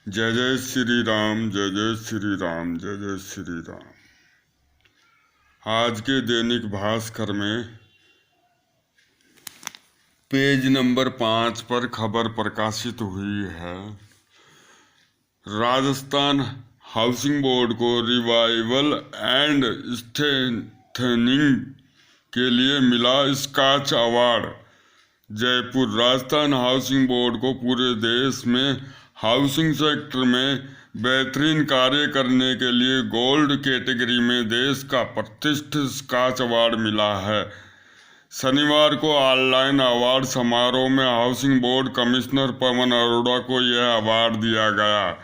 जय जय श्री राम, जय जय श्री राम, जय जय श्री राम। आज के दैनिक भास्कर में पेज नंबर 5 पर खबर प्रकाशित हुई है। राजस्थान हाउसिंग बोर्ड को रिवाइवल एंड स्ट्रेंथनिंग के लिए मिला Skoch award. Jaipur. Rajasthan housing board को पूरे देश में हाउसिंग सेक्टर में बेहतरीन कार्य करने के लिए गोल्ड कैटेगरी में देश का प्रतिष्ठित स्कॉच अवार्ड मिला है। शनिवार को ऑनलाइन अवार्ड समारोह में housing board commissioner Pawan Arora को यह अवार्ड दिया गया।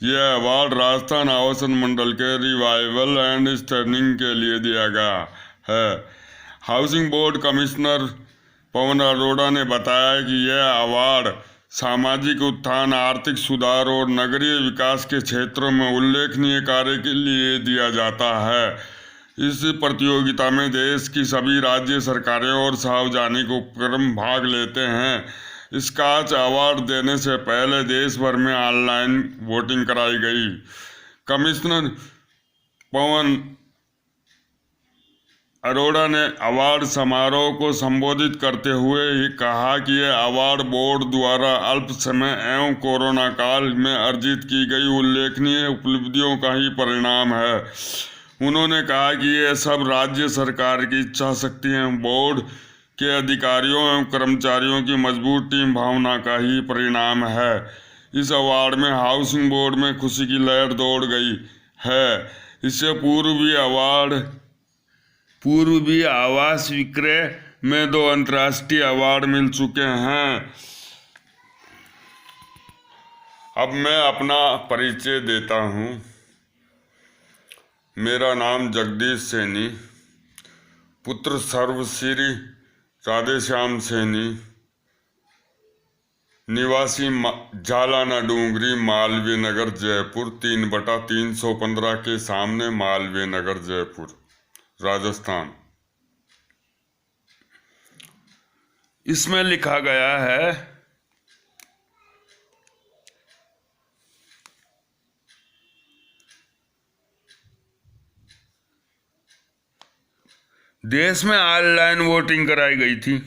यह अवार्ड राजस्थान आवासन मंडल के रिवाइवल एंड स्ट्रेंथनिंग के लिए दिया गया है। Housing board commissioner Pawan Arora ने बताया कि यह अवार्ड सामाजिक उत्थान, आर्थिक सुधार और नगरीय विकास के क्षेत्रों में उल्लेखनीय कार्य के लिए दिया जाता है। इस प्रतियोगिता में देश की सभी राज्य सरकारें और सार्वजनिक उपक्रम भाग लेते हैं। स्कॉच अवार्ड देने से पहले देश भर में ऑनलाइन वोटिंग कराई गई। कमिश्नर पवन अरोड़ा ने अवार्ड समारोह को संबोधित करते हुए ही कहा कि यह अवार्ड बोर्ड द्वारा अल्प समय एवं कोरोना काल में अर्जित की गई उल्लेखनीय उपलब्धियों का ही परिणाम है। उन्होंने कहा कि यह सब राज्य सरकार की इच्छा शक्ति एवं बोर्ड के अधिकारियों एवं कर्मचारियों की मजबूत टीम भावना का ही परिणाम है। इस अवार्ड में हाउसिंग बोर्ड में खुशी की लहर दौड़ गई है। इससे पूर्व भी आवास विक्रय में 2 अंतर्राष्ट्रीय अवार्ड मिल चुके हैं। अब मैं अपना परिचय देता हूँ। मेरा नाम जगदीश सैनी, पुत्र सर्वश्री राधेश्याम सैनी, निवासी झालाना डूंगरी, मालवीय नगर, जयपुर, 3/315 के सामने, मालवीय नगर, जयपुर, राजस्थान। इसमें लिखा गया है देश में ऑनलाइन वोटिंग कराई गई थी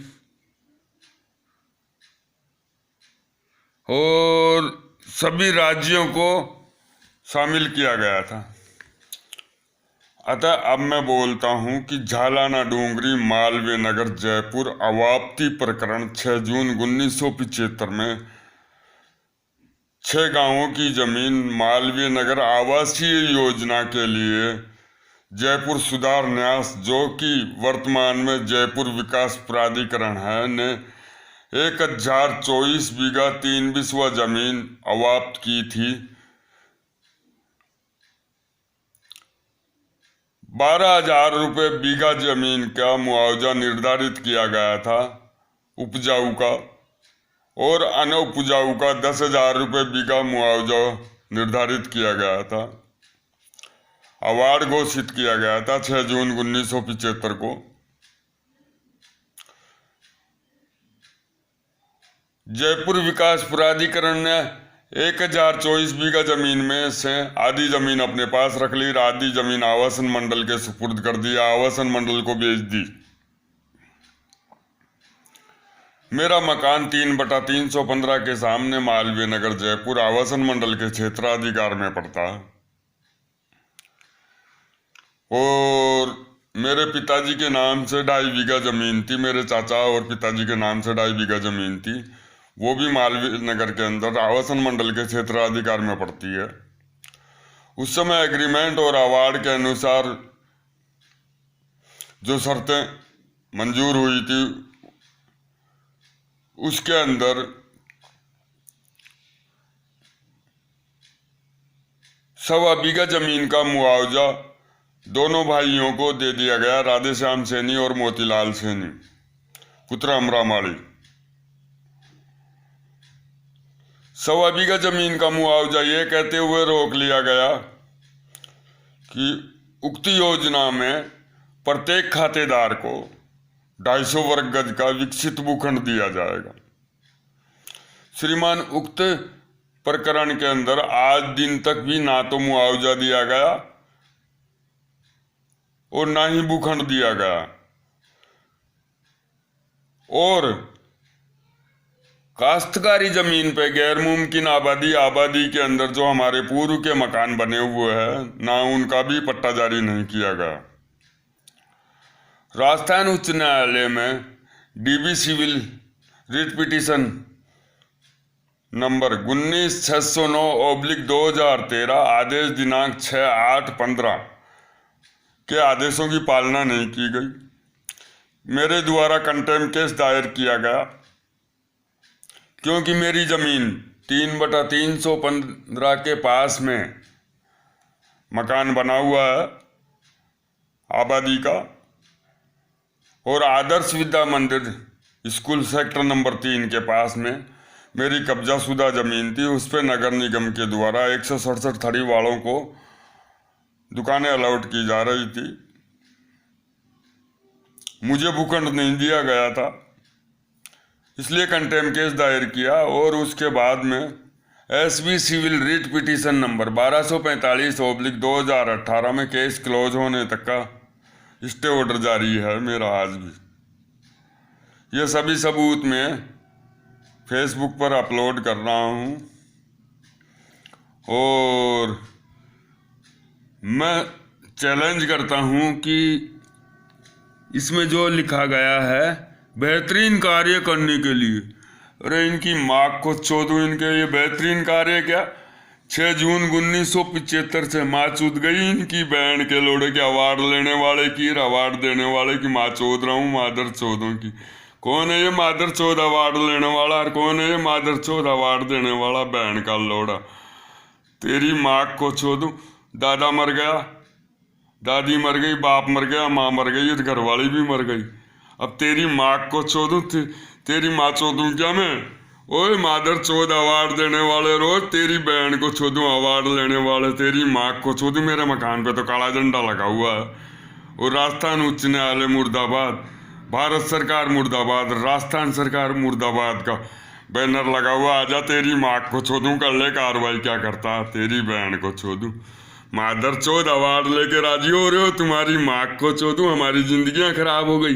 और सभी राज्यों को शामिल किया गया था। अतः अब मैं बोलता हूं कि झालाना डूंगरी, मालवीय नगर, जयपुर अवाप्ति प्रकरण 6 जून 1975 में 6 गांवों की जमीन मालवीय नगर आवासीय योजना के लिए जयपुर सुधार न्यास, जो कि वर्तमान में जयपुर विकास प्राधिकरण है, ने 1024 बीघा 3 बिस्वा जमीन अवाप्त की थी। 12,000 रुपये बीघा जमीन का मुआवजा निर्धारित किया गया था उपजाऊ का, और अनउपजाऊ का 10,000 रुपये बीघा मुआवजा निर्धारित किया गया था। अवार्ड घोषित किया गया था 6 जून 1975 को। जयपुर विकास प्राधिकरण ने 1024 बीघा जमीन में से आधी जमीन अपने पास रख ली, आधी जमीन आवासन मंडल के सुपुर्द कर दी, आवासन मंडल को बेच दी। मेरा मकान 3/315 के सामने, मालवीय नगर, जयपुर, आवासन मंडल के क्षेत्राधिकार में पड़ता है और मेरे पिताजी के नाम से 2.5 बीघा जमीन थी। मेरे चाचा और पिताजी के नाम से 2.5 बीघा जमीन थी, वो भी मालवीय नगर के अंदर आवासन मंडल के क्षेत्राधिकार में पड़ती है। उस समय एग्रीमेंट और अवार्ड के अनुसार जो शर्तें मंजूर हुई थी, उसके अंदर 1.25 बीघा जमीन का मुआवजा दोनों भाइयों को दे दिया गया, राधेश्याम सैनी और मोतीलाल सैनी, पुत्र अमरामाली। 1.25 बीघा जमीन का मुआवजा ये कहते हुए रोक लिया गया कि उक्त योजना में प्रत्येक खातेदार को 250 वर्ग गज का विकसित भूखंड दिया जाएगा। श्रीमान उक्त प्रकरण के अंदर आज दिन तक भी ना तो मुआवजा दिया गया और ना ही भूखंड दिया गया। और काश्तकारी जमीन पे गैर मुमकिन आबादी के अंदर जो हमारे पूर्व के मकान बने हुए हैं, ना उनका भी पट्टा जारी नहीं किया गया। राजस्थान उच्च न्यायालय में DB civil writ petition number 19/609/2013 आदेश दिनांक 6/8/15 के आदेशों की पालना नहीं की गई। मेरे द्वारा कंटेम्प्ट केस दायर किया गया क्योंकि मेरी जमीन 3/315 के पास में मकान बना हुआ है आबादी का, और आदर्श विद्या मंदिर स्कूल सेक्टर नंबर 3 के पास में मेरी कब्जा शुदा जमीन थी। उस पर नगर निगम के द्वारा 167 थड़ी वालों को दुकानें अलॉट की जा रही थी। मुझे भूखंड नहीं दिया गया था, इसलिए कंटेम्प्ट केस दायर किया। और उसके बाद में SB civil writ petition number 1245/2018 में केस क्लोज होने तक का स्टे ऑर्डर जारी है मेरा आज भी। ये सभी सबूत मैं फेसबुक पर अपलोड कर रहा हूँ। और मैं चैलेंज करता हूँ कि इसमें जो लिखा गया है बेहतरीन कार्य करने के लिए, अरे इनकी माँ को चोदू, इनके ये बेहतरीन कार्य क्या। 6 जून 1975 से माँ चूत गई इनकी बहन के लोड़े के अवार्ड लेने वाले की, अवार्ड देने वाले की माँ चोद रहा हूँ, मादर चोदों की। कौन है ये मादर चोद अवार्ड लेने वाला, और कौन है ये मादर चोद अवार्ड देने वाला? बहन का लोड़ा, तेरी माँ को चोदू। दादा मर गया, दादी मर गई, बाप मर गया, माँ मर गई, घर वाली भी मर गई। अब तेरी माँ को चोदू, तेरी माँ चोदू क्या मैं? ओए मादर चौध अवार्ड देने वाले, रोज तेरी बहन को चोदू अवार्ड लेने वाले, तेरी माँ को चोदू। मेरे मकान पे तो काला झंडा लगा हुआ है। और राजस्थान उच्च न्यायालय मुर्दाबाद, भारत सरकार मुर्दाबाद, राजस्थान सरकार मुर्दाबाद का बैनर लगा हुआ। आजा तेरी माँ को चोदू, कर ले कार्रवाई, क्या करता? तेरी बहन को चोदू, मादर चौध अवार्ड लेके राजी हो रहे हो, तुम्हारी माँ को चोदू। हमारी जिंदगियां खराब हो गई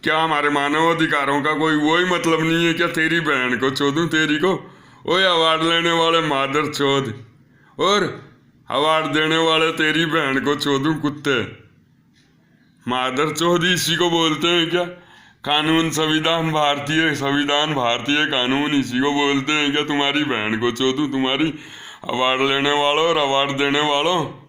क्या? हमारे मानव अधिकारों का कोई वही मतलब नहीं है क्या? तेरी बहन को चोदू, तेरी को। ओए अवार्ड लेने वाले मादर चौध, और अवार्ड देने वाले तेरी बहन को चोदू, कुत्ते। मादर चौध इसी को बोलते हैं क्या? कानून संविधान भारतीय कानून इसी को बोलते हैं क्या? तुम्हारी बहन को चोदू, तुम्हारी अवार्ड लेने वालों और अवार्ड देने वालों।